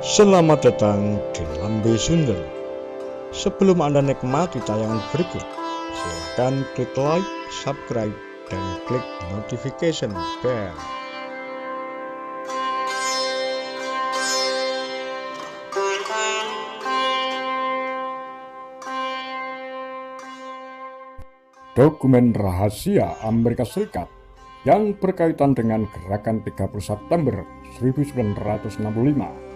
Selamat datang di Lambe Sundel. Sebelum Anda nikmati tayangan berikut, silahkan klik like, subscribe, dan klik notification bell. Dokumen rahasia Amerika Serikat yang berkaitan dengan gerakan 30 September 1965.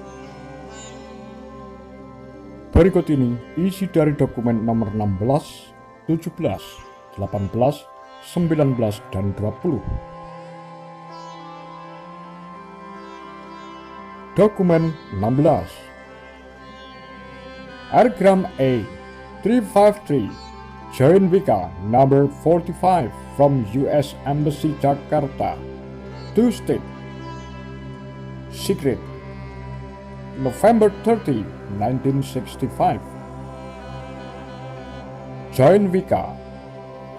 Berikut ini isi dari dokumen nomor 16, 17, 18, 19, dan 20. Dokumen 16. Airgram A353 Joint Vika number 45 from U.S. Embassy Jakarta to State Secret November 30, 1965. Joint Vika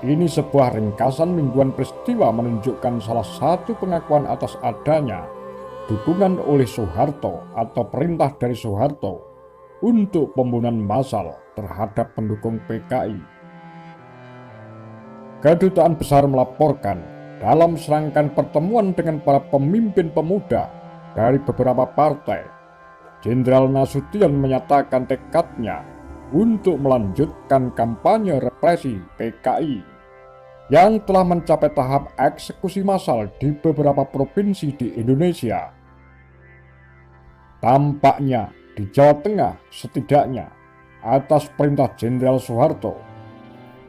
ini sebuah ringkasan mingguan peristiwa menunjukkan salah satu pengakuan atas adanya dukungan oleh Soeharto atau perintah dari Soeharto untuk pembunuhan massal terhadap pendukung PKI. Kedutaan Besar melaporkan dalam serangkaian pertemuan dengan para pemimpin pemuda dari beberapa partai, Jenderal Nasution menyatakan tekadnya untuk melanjutkan kampanye represi PKI yang telah mencapai tahap eksekusi massal di beberapa provinsi di Indonesia. Tampaknya di Jawa Tengah setidaknya atas perintah Jenderal Soeharto,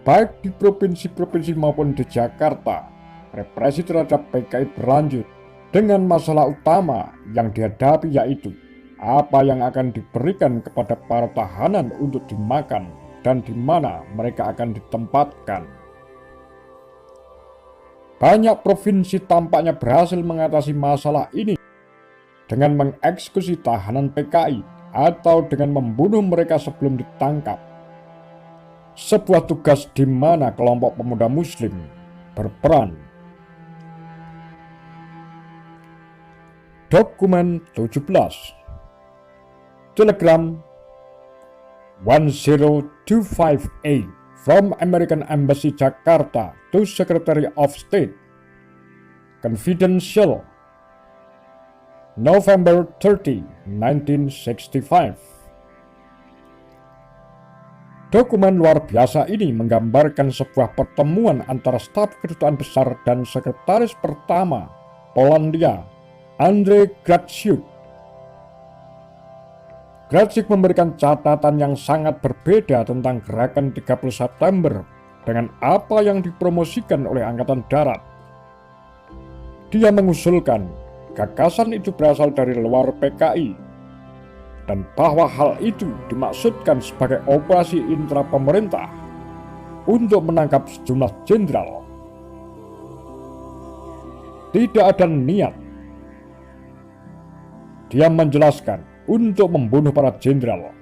baik di provinsi-provinsi maupun di Jakarta, represi terhadap PKI berlanjut dengan masalah utama yang dihadapi yaitu apa yang akan diberikan kepada para tahanan untuk dimakan dan di mana mereka akan ditempatkan. Banyak provinsi tampaknya berhasil mengatasi masalah ini dengan mengeksekusi tahanan PKI atau dengan membunuh mereka sebelum ditangkap. Sebuah tugas di mana kelompok pemuda muslim berperan. Dokumen 17. Telegram 10258 from American Embassy Jakarta to Secretary of State. Confidential. November 30, 1965. Dokumen luar biasa ini menggambarkan sebuah pertemuan antara staf kedutaan besar dan sekretaris pertama Polandia, Andrzej Graczyk. Graczyk memberikan catatan yang sangat berbeda tentang gerakan 30 September dengan apa yang dipromosikan oleh Angkatan Darat. Dia mengusulkan gagasan itu berasal dari luar PKI, dan bahwa hal itu dimaksudkan sebagai operasi intra pemerintah untuk menangkap sejumlah jenderal. Tidak ada niat, dia menjelaskan, untuk membunuh para jenderal.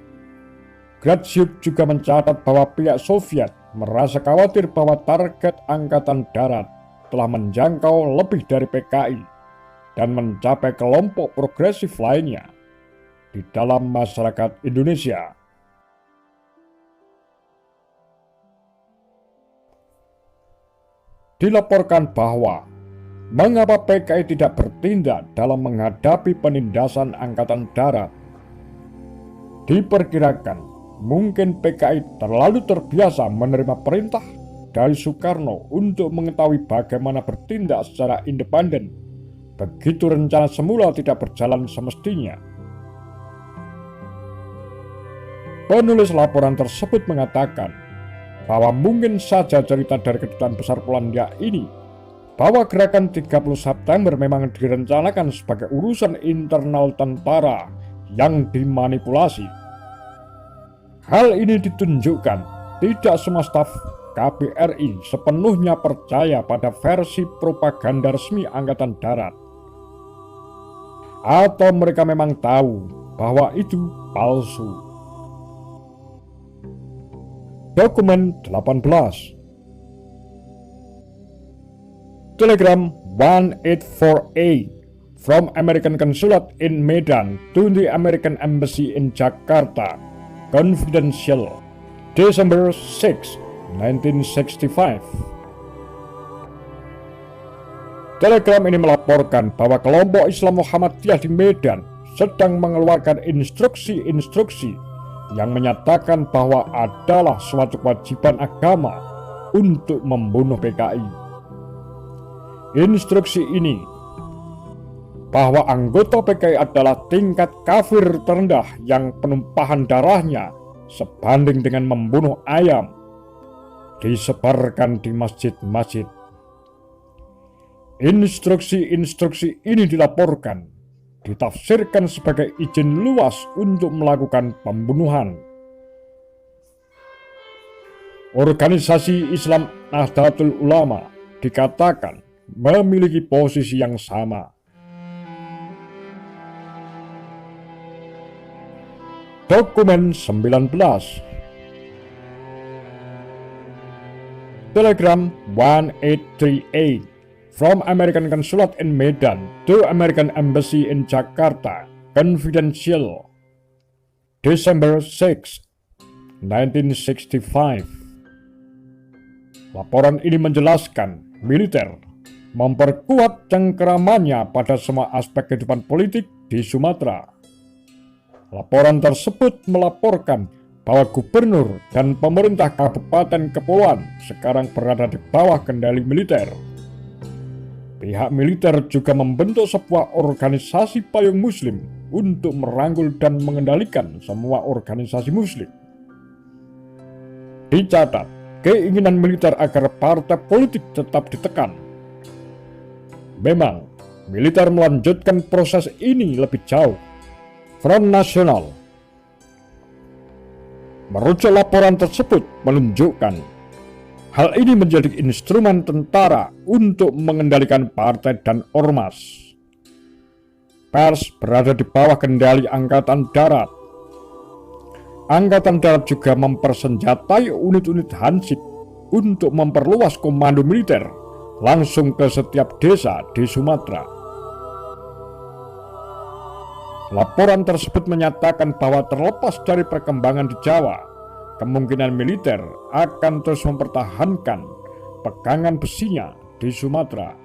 Graczyk juga mencatat bahwa pihak Soviet merasa khawatir bahwa target Angkatan Darat telah menjangkau lebih dari PKI dan mencapai kelompok progresif lainnya di dalam masyarakat Indonesia. Dilaporkan bahwa mengapa PKI tidak bertindak dalam menghadapi penindasan Angkatan Darat. Diperkirakan mungkin PKI terlalu terbiasa menerima perintah dari Soekarno untuk mengetahui bagaimana bertindak secara independen begitu rencana semula tidak berjalan semestinya. Penulis laporan tersebut mengatakan bahwa mungkin saja cerita dari kedutaan besar Polandia ini bahwa gerakan 30 September memang direncanakan sebagai urusan internal tentara yang dimanipulasi. Hal ini ditunjukkan tidak semua staf KBRI sepenuhnya percaya pada versi propaganda resmi Angkatan Darat, atau mereka memang tahu bahwa itu palsu. Dokumen 18. Telegram 184A from American Consulate in Medan to the American Embassy in Jakarta, confidential, December 6, 1965. Telegram ini melaporkan bahwa kelompok Islam Muhammadiyah di Medan sedang mengeluarkan instruksi-instruksi yang menyatakan bahwa adalah suatu kewajiban agama untuk membunuh PKI. Instruksi ini bahwa anggota PKI adalah tingkat kafir terendah yang penumpahan darahnya sebanding dengan membunuh ayam, disebarkan di masjid-masjid. Instruksi-instruksi ini dilaporkan, ditafsirkan sebagai izin luas untuk melakukan pembunuhan. Organisasi Islam Nahdlatul Ulama dikatakan memiliki posisi yang sama. Dokumen 19. Telegram 1838 from American Consulate in Medan to American Embassy in Jakarta, confidential, December 6, 1965. Laporan ini menjelaskan militer memperkuat cengkeramannya pada semua aspek kehidupan politik di Sumatera. Laporan tersebut melaporkan bahwa gubernur dan pemerintah kabupaten kepulauan sekarang berada di bawah kendali militer. Pihak militer juga membentuk sebuah organisasi payung muslim untuk merangkul dan mengendalikan semua organisasi muslim. Dicatat, keinginan militer agar partai politik tetap ditekan. Memang, militer melanjutkan proses ini lebih jauh. Front Nasional merujuk laporan tersebut menunjukkan hal ini menjadi instrumen tentara untuk mengendalikan partai dan ormas. Pers berada di bawah kendali Angkatan Darat. Angkatan Darat juga mempersenjatai unit-unit Hansip untuk memperluas komando militer langsung ke setiap desa di Sumatera. Laporan tersebut menyatakan bahwa terlepas dari perkembangan di Jawa, kemungkinan militer akan terus mempertahankan pegangan besinya di Sumatera.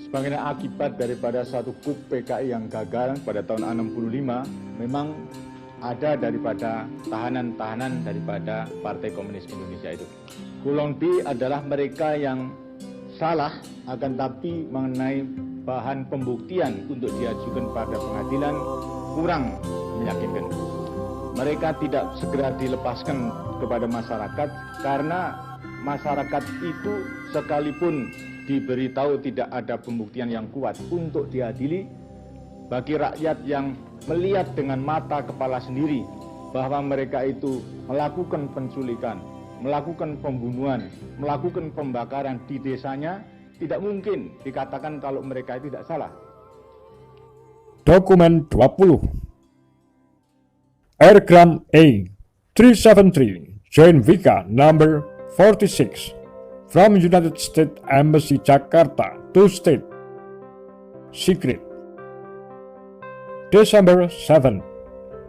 Sebagai akibat daripada satu kup PKI yang gagal pada tahun 65, memang ada daripada tahanan-tahanan daripada Partai Komunis Indonesia itu. Golong B adalah mereka yang salah, akan tapi mengenai bahan pembuktian untuk diajukan pada pengadilan kurang meyakinkan. Mereka tidak segera dilepaskan kepada masyarakat karena masyarakat itu sekalipun diberitahu tidak ada pembuktian yang kuat untuk diadili, bagi rakyat yang melihat dengan mata kepala sendiri bahwa mereka itu melakukan penculikan, melakukan pembunuhan, melakukan pembakaran di desanya, tidak mungkin dikatakan kalau mereka tidak salah. Dokumen 20. Airgram A373 Joint Vika number 46 from United States Embassy Jakarta to State Secret, December 7,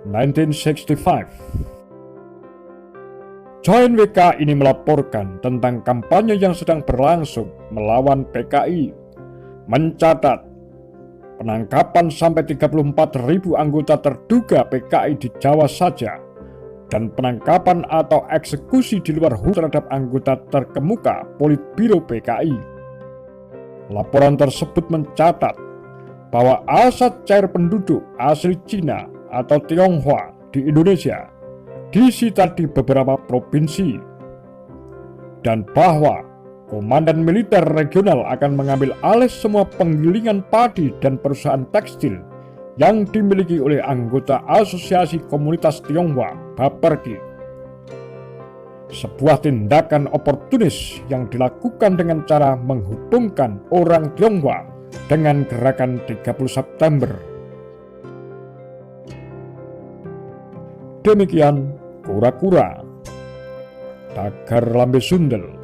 1965. Joint WK ini melaporkan tentang kampanye yang sedang berlangsung melawan PKI, mencatat penangkapan sampai 34.000 anggota terduga PKI di Jawa saja, dan penangkapan atau eksekusi di luar hukum terhadap anggota terkemuka Politbiro PKI. Laporan tersebut mencatat bahwa aset cair penduduk asli Cina atau Tionghoa di Indonesia disita di beberapa provinsi, dan bahwa komandan militer regional akan mengambil alih semua penggilingan padi dan perusahaan tekstil yang dimiliki oleh anggota Asosiasi Komunitas Tionghoa Baperki. Sebuah tindakan oportunis yang dilakukan dengan cara menghubungkan orang Tionghoa dengan gerakan 30 September. Demikian kura-kura, tagar lambe sundel.